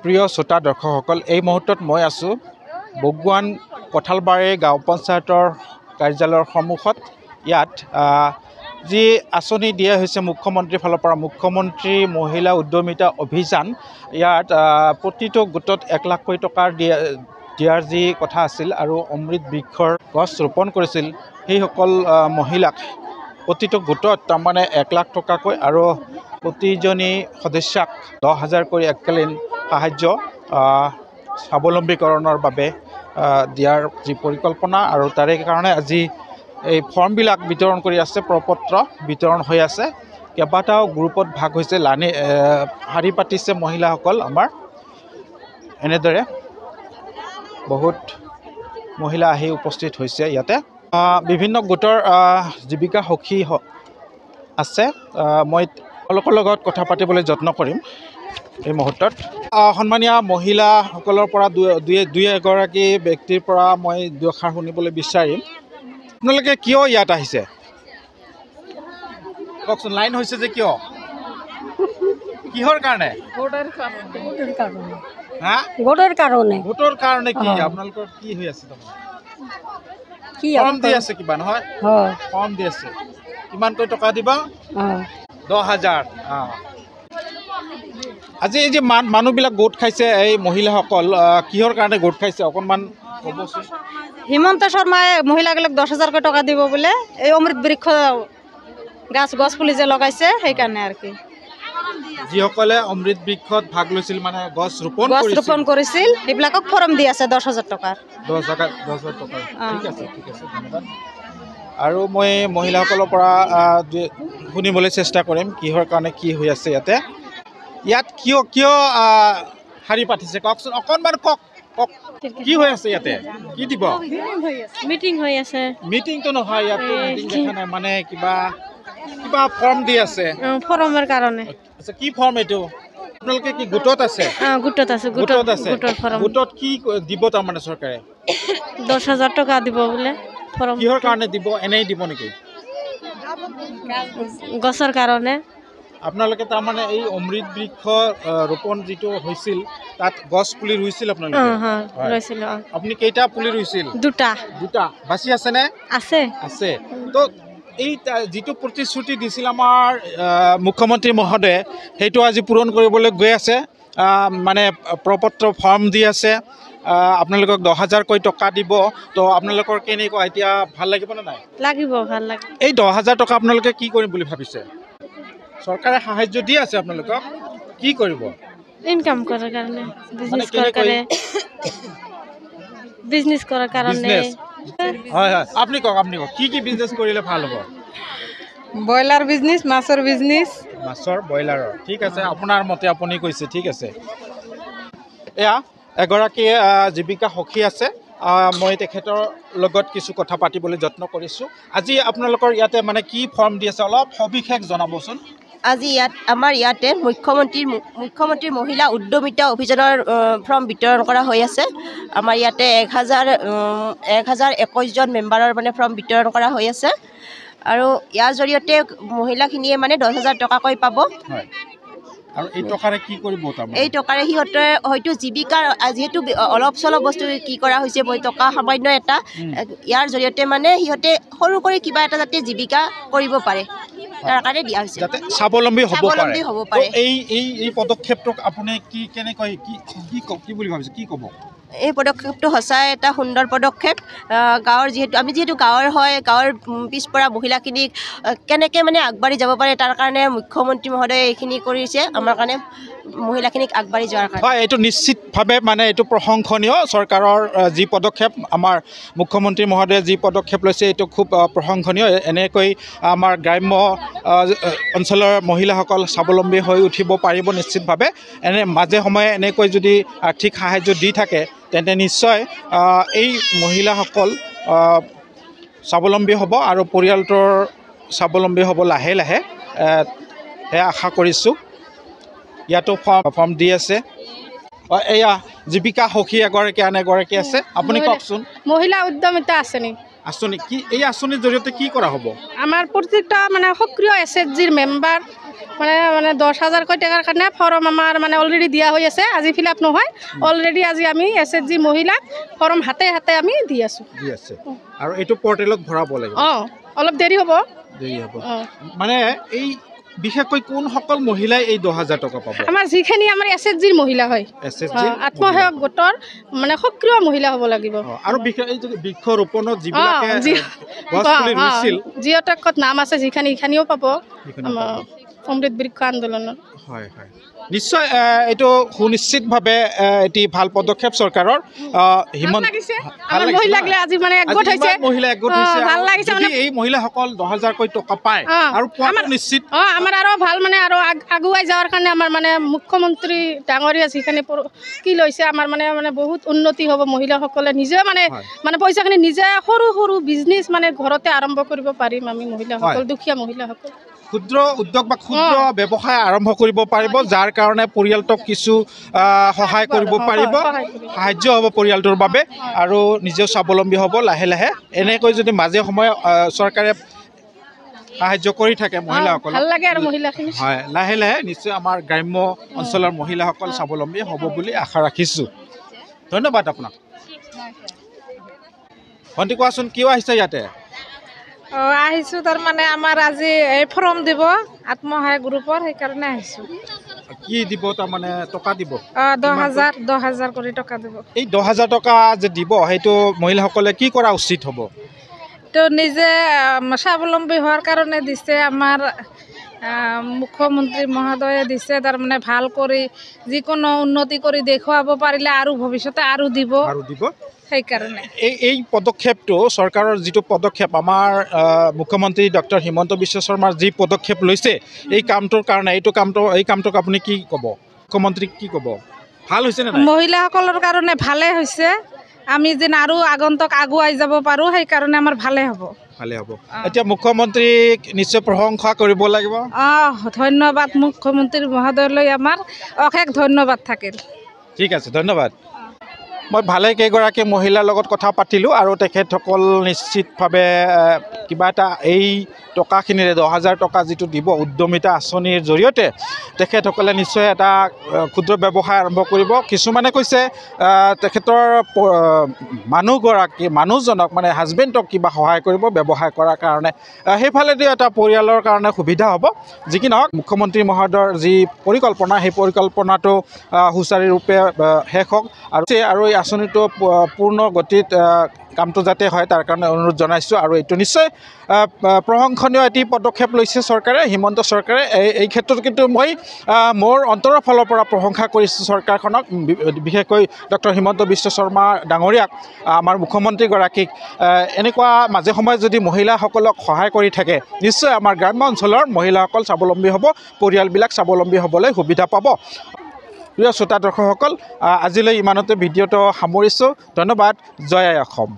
প্ৰিয় শ্ৰোতা দৰ্শকসকল, এই মুহূৰ্তত মই আছোঁ বগুৱান কঁঠালবাৰী গাঁও পঞ্চায়তৰ কাৰ্যালয়ৰ সন্মুখত। ইয়াত যি আঁচনি দিয়া হৈছে মুখ্যমন্ত্ৰীৰ ফালৰ পৰা, মুখ্যমন্ত্ৰী মহিলা উদ্যমিতা অভিযান, ইয়াত প্ৰতিটো গোটত 1 লাখ টকা দিয়াৰ যি কথা আছিল আৰু অমৃত বৃক্ষৰ গছ ৰোপণ কৰিছিল সেইসকল মহিলাক প্ৰতিটো গোটত তাৰমানে 1 লাখ টকাকৈ আৰু প্ৰতিজনী সদস্যাক 10,000 কৰি এককালীন সাহায্য স্বাৱলম্বীকৰণৰ বাবে দিয়াৰ যি পৰিকল্পনা, আৰু তাৰে কাৰণে আজি এই ফৰ্মবিলাক বিতৰণ কৰি আছে, প্ৰপত্ৰ বিতৰণ হৈ আছে। কেইবাটাও গ্ৰুপত ভাগ হৈছে, শাৰী পাতিছে মহিলাসকল। আমাৰ এনেদৰে বহুত মহিলা আহি উপস্থিত হৈছে ইয়াতে। বিভিন্ন গোটৰ জীৱিকা সখী আছে, মই তেওঁলোকৰ লগত কথা পাতিবলৈ যত্ন কৰিম এই মুহূৰ্তত। সন্মানীয় মহিলাসকলৰ পৰা দুই এগৰাকী ব্যক্তিৰ পৰা মই দুআষাৰ শুনিবলৈ বিচাৰিম। আপোনালোকে কিয় ইয়াত আহিছে কওকচোন? লাইন হৈছে যে কিয়, কিহৰ কাৰণে? ভোটৰ কাৰণে কি আপোনালোকৰ কি হৈ আছে? ফৰ্ম দি আছে কিবা নহয়, ফৰ্ম দি আছে। কিমানকৈ টকা দিবা? 10,000। আজি এই যে মানুহবিলাক গোট খাইছে, এই মহিলাসকল কিহৰ কাৰণে গোট খাইছে অকণমান ক'বচোন। হিমন্ত শৰ্মাই মহিলাবিলাক 10,000 টকা দিব বোলে, এই অমৃত বৃক্ষ গছ পুলি যে লগাইছে সেইকাৰণে আৰু কি। যিসকলে অমৃত বৃক্ষত ভাগ লৈছিল, মানে গছ ৰোপণ কৰিছিল, সেইবিলাকক ফৰ্ম দি আছে 10,000 টকাৰ। 10,000 টকাৰ। ঠিক আছে, ঠিক আছে, ধন্যবাদ। আৰু মই মহিলাসকলৰ পৰা শুনিবলৈ চেষ্টা কৰিম কিহৰ কাৰণে কি হৈ আছে ইয়াতে। ইয়াত কিয় শাৰী পাতিছে কওকচোন, অকণমান কওক কি হৈ আছে ইয়াতে? কি দিব? মিটিং হৈ আছে। মিটিংটো নহয়, ইয়াত মিটিং দেখা নাই, মানে কিবা ফৰ্ম দি আছে। ফৰ্মৰ কাৰণে। আচ্ছা, কি ফৰ্ম এইটো? আপোনালোকে কি গোটত আছে? গোটত আছে। গোটত কি দিব তাৰমানে চৰকাৰে? 10,000 টকা দিব বোলে। কিহৰ কাৰণে দিব? এনেই দিব নেকি? গছৰ কাৰণে। আপোনালোকে তাৰমানে এই অমৃত বৃক্ষ ৰোপণ যিটো হৈছিল তাত গছ পুলি ৰুইছিল আপোনালোকে? ৰুইছিলোঁ। আপুনি কেইটা পুলি ৰুইছিল? দুটা। বাচি আছেনে? আছে। তো এই যিটো প্ৰতিশ্ৰুতি দিছিল আমাৰ মুখ্যমন্ত্ৰী মহোদয়ে, সেইটো আজি পূৰণ কৰিবলৈ গৈ আছে। মানে প্ৰপত্ৰ ফৰ্ম দি আছে, আপোনালোকক 10,000কৈ টকা দিব। তো আপোনালোকৰ কেনেকুৱা এতিয়া, ভাল লাগিবনে নাই? লাগিব, ভাল লাগিব। এই 10,000 টকা আপোনালোকে কি কৰিম বুলি ভাবিছে? চৰকাৰে সাহায্য দি আছে আপোনালোকক, কি কৰিব? ইনকাম কৰাৰ কাৰণে, বিজনেছ কৰাৰ কাৰণে। হয়, আপুনি কওক কি বিজনেছ কৰিলে ভাল হ'ব? ব্ৰইলাৰ বিজনেছ, মাছৰ বিজনেছ। মাছৰ, ব্ৰইলাৰৰ। ঠিক আছে, আপোনাৰ মতে আপুনি কৈছে, ঠিক আছে। এয়া এগৰাকী জীৱিকা সখী আছে, মই তেখেতৰ লগত কিছু কথা পাতিবলৈ যত্ন কৰিছোঁ। আজি আপোনালোকৰ ইয়াতে মানে কি ফৰ্ম দি আছে, অলপ সবিশেষ জনাবচোন। আজি আমাৰ ইয়াতে মুখ্যমন্ত্ৰী মহিলা উদ্যমিতা অভিযানৰ ফৰ্ম বিতৰণ কৰা হৈ আছে। আমাৰ ইয়াতে 1,021জন মেম্বাৰৰ মানে ফৰ্ম বিতৰণ কৰা হৈ আছে, আৰু ইয়াৰ জৰিয়তে মহিলাখিনিয়ে মানে 10,000 টকাকৈ পাব। আৰু এই টকাৰে কি কৰিব? এই টকাৰে সিহঁতে হয়তো জীৱিকাৰ, যিহেতু অলপ চলপ বস্তু কি কৰা হৈছে, টকা সামান্য এটা, ইয়াৰ জৰিয়তে মানে সিহঁতে সৰু কৰি কিবা এটা যাতে জীৱিকা কৰিব পাৰে, তাৰ কাৰণে দিয়া হৈছে, যাতে স্বাৱলম্বী হ'ব পাৰে। এই পদক্ষেপটোক আপুনি কেনেকৈ কি বুলি ভাবিছে, কি ক'ব? এই পদক্ষেপটো সঁচাই এটা সুন্দৰ পদক্ষেপ। গাঁৱৰ আমি যিহেতু গাঁৱৰ হয়, গাঁৱৰ পিছপৰা মহিলাখিনিক কেনেকৈ মানে আগবাঢ়ি যাব পাৰে, তাৰ কাৰণে মুখ্যমন্ত্ৰী মহোদয়ে এইখিনি কৰিছে আমাৰ কাৰণে, মহিলাখিনিক আগবাঢ়ি যোৱাৰ কাৰণে। হয়, এইটো নিশ্চিতভাৱে মানে এইটো প্ৰশংসনীয়। চৰকাৰৰ যি পদক্ষেপ, আমাৰ মুখ্যমন্ত্ৰী মহোদয়ে যি পদক্ষেপ লৈছে, এইটো খুব প্ৰশংসনীয়। এনেকৈ আমাৰ গ্ৰাম্য অঞ্চলৰ মহিলাসকল স্বাৱলম্বী হৈ উঠিব পাৰিব নিশ্চিতভাৱে। মাজে সময়ে এনেকৈ যদি আৰ্থিক সাহায্য দি থাকে, তেন্তে নিশ্চয় এই মহিলাসকল স্বাৱলম্বী হ'ব আৰু পৰিয়ালটোৰ স্বাৱলম্বী হ'ব লাহে লাহে, সেয়া আশা কৰিছোঁ। ইয়াতো ফৰ্ম দি আছে। এয়া জীৱিকা সখী এগৰাকী আছে, আপুনি কওকচোন। মহিলা উদ্যমিতা আঁচনি কি এই আঁচনিৰ জৰিয়তে কি কৰা হ'ব? আমাৰ প্ৰত্যেকটা মানে সক্ৰিয় SHGৰ মেম্বাৰ মানে 10,000 টকাৰ কাৰণে ফৰ্ম আমাৰ মানে অলৰেডি দিয়া হৈ আছে আজি ফিল আপ নহয় অলৰেডি আজি আমি SHG মহিলাক ফৰ্ম হাতে হাতে আমি দি আছোঁ আৰু এইটো পৰ্টেলত ভৰাব লাগিব অলপ দেৰি হ'ব মানে এই বিশেষকৈ কোন সকল মহিলাই এই 10,000 টকা পাব আমাৰ যিখিনি আমাৰ SHG মহিলা হয় আত্মসহায়ক গোটৰ মানে সক্ৰিয় মহিলা হ'ব লাগিব আৰু এই বৃক্ষৰোপণত যিবিলাকে গছ পুলি ৰুইছিল জিঅ'টেকত নাম আছে যিখিনি এইখিনিও পাব অমৃত বৃক্ষ আন্দোলনত হয় হয় নিশ্চয় এইটো সুনিশ্চিতভাৱে এটি ভাল পদক্ষেপ চৰকাৰৰ এই মহিলাসকল 10,000 টকা পায় আৰু নিশ্চিত আমাৰ আৰু ভাল মানে আৰু আগুৱাই যোৱাৰ কাৰণে আমাৰ মানে মুখ্যমন্ত্ৰী ডাঙৰীয়া যিখিনি কি লৈছে আমাৰ মানে মানে বহুত উন্নতি হ'ব মহিলাসকলে নিজে মানে পইচাখিনি নিজে সৰু সৰু বিজনেছ মানে ঘৰতে আৰম্ভ কৰিব পাৰিম আমি মহিলাসকল দুখীয়া মহিলাসকল ক্ষুদ্ৰ উদ্যোগ বা ক্ষুদ্ৰ ব্যৱসায় আৰম্ভ কৰিব পাৰিব যাৰ কাৰণে পৰিয়ালটোক কিছু সহায় কৰিব পাৰিব সাহায্য হ'ব পৰিয়ালটোৰ বাবে আৰু নিজেও স্বাৱলম্বী হ'ব লাহে লাহে এনেকৈ যদি মাজে সময়ে চৰকাৰে সাহায্য কৰি থাকে মহিলাসকলক ভাল লাগে আৰু মহিলাখিনি হয় লাহে লাহে নিশ্চয় আমাৰ গ্ৰাম্য অঞ্চলৰ মহিলাসকল স্বাৱলম্বী হ'ব বুলি আশা ৰাখিছোঁ ধন্যবাদ আপোনাক ভণ্টি কোৱাচোন কিয় আহিছে ইয়াতে আহিছোঁ তাৰমানে আমাৰ আজি এই ফৰ্ম দিব আত্মসহায়ক গ্ৰুপৰ সেইকাৰণে আহিছোঁ কি দিব তাৰমানে টকা দিব 10,000 কৰি টকা দিব এই 10,000 টকা যে দিব সেইটো মহিলাসকলে কি কৰা উচিত হ'ব তো নিজে স্বাৱলম্বী হোৱাৰ কাৰণে দিছে আমাৰ মুখ্যমন্ত্ৰী মহোদয়ে দিছে তাৰমানে ভাল কৰি যিকোনো উন্নতি কৰি দেখুৱাব পাৰিলে আৰু ভৱিষ্যতে আৰু দিব সেইকাৰণে এই পদক্ষেপটো চৰকাৰৰ যিটো পদক্ষেপ আমাৰ মুখ্যমন্ত্ৰী ডক্টৰ হিমন্ত বিশ্ব শৰ্মাৰ যি পদক্ষেপ লৈছে এই কামটোৰ কাৰণে এই কামটোক আপুনি কি ক'ব মুখ্যমন্ত্ৰীক কি ক'ব ভাল হৈছে নে মহিলাসকলৰ কাৰণে ভালে হৈছে আমি যেন আৰু আগন্তুক আগুৱাই যাব পাৰোঁ সেইকাৰণে আমাৰ ভালে হ'ব এতিয়া মুখ্যমন্ত্ৰীক নিশ্চয় প্ৰশংসা কৰিব লাগিব ধন্যবাদ মুখ্যমন্ত্ৰী মহোদয়লৈ আমাৰ অশেষ ধন্যবাদ থাকিল ঠিক আছে ধন্যবাদ মই ভালে কেইগৰাকী মহিলাৰ লগত কথা পাতিলোঁ আৰু তেখেতসকল নিশ্চিতভাৱে কিবা এটা এই টকাখিনিৰে 10,000 টকা যিটো দিব উদ্যমিতা আঁচনিৰ জৰিয়তে তেখেতসকলে নিশ্চয় এটা ক্ষুদ্ৰ ব্যৱসায় আৰম্ভ কৰিব কিছুমানে কৈছে তেখেতৰ মানুহজনক মানে হাজবেণ্ডক কিবা সহায় কৰিব ব্যৱসায় কৰাৰ কাৰণে সেইফালেদি এটা পৰিয়ালৰ কাৰণে সুবিধা হ'ব যি কি নহওক মুখ্যমন্ত্ৰী মহোদয়ৰ যি পৰিকল্পনা সেই পৰিকল্পনাটো সুচাৰুৰূপে শেষ হওক আৰু এই আঁচনিটো পূৰ্ণ গতিত কামটো যাতে হয় তাৰ কাৰণে অনুৰোধ জনাইছোঁ আৰু এইটো নিশ্চয় প্ৰশংসনীয় এটি পদক্ষেপ লৈছে চৰকাৰে হিমন্ত চৰকাৰে এই ক্ষেত্ৰত কিন্তু মই মোৰ অন্তৰৰ ফালৰ পৰা প্ৰশংসা কৰিছোঁ চৰকাৰখনক বিশেষকৈ ডক্টৰ হিমন্ত বিশ্ব শৰ্মা ডাঙৰীয়াক আমাৰ মুখ্যমন্ত্ৰীগৰাকীক এনেকুৱা মাজে সময়ে যদি মহিলাসকলক সহায় কৰি থাকে নিশ্চয় আমাৰ গ্ৰাম্য অঞ্চলৰ মহিলাসকল স্বাৱলম্বী হ'ব পৰিয়ালবিলাক স্বাৱলম্বী হ'বলৈ সুবিধা পাব প্ৰিয় শ্ৰোতা দৰ্শকসকল আজিলৈ ইমানতে ভিডিঅ'টো সামৰিছোঁ ধন্যবাদ জয় আই অসম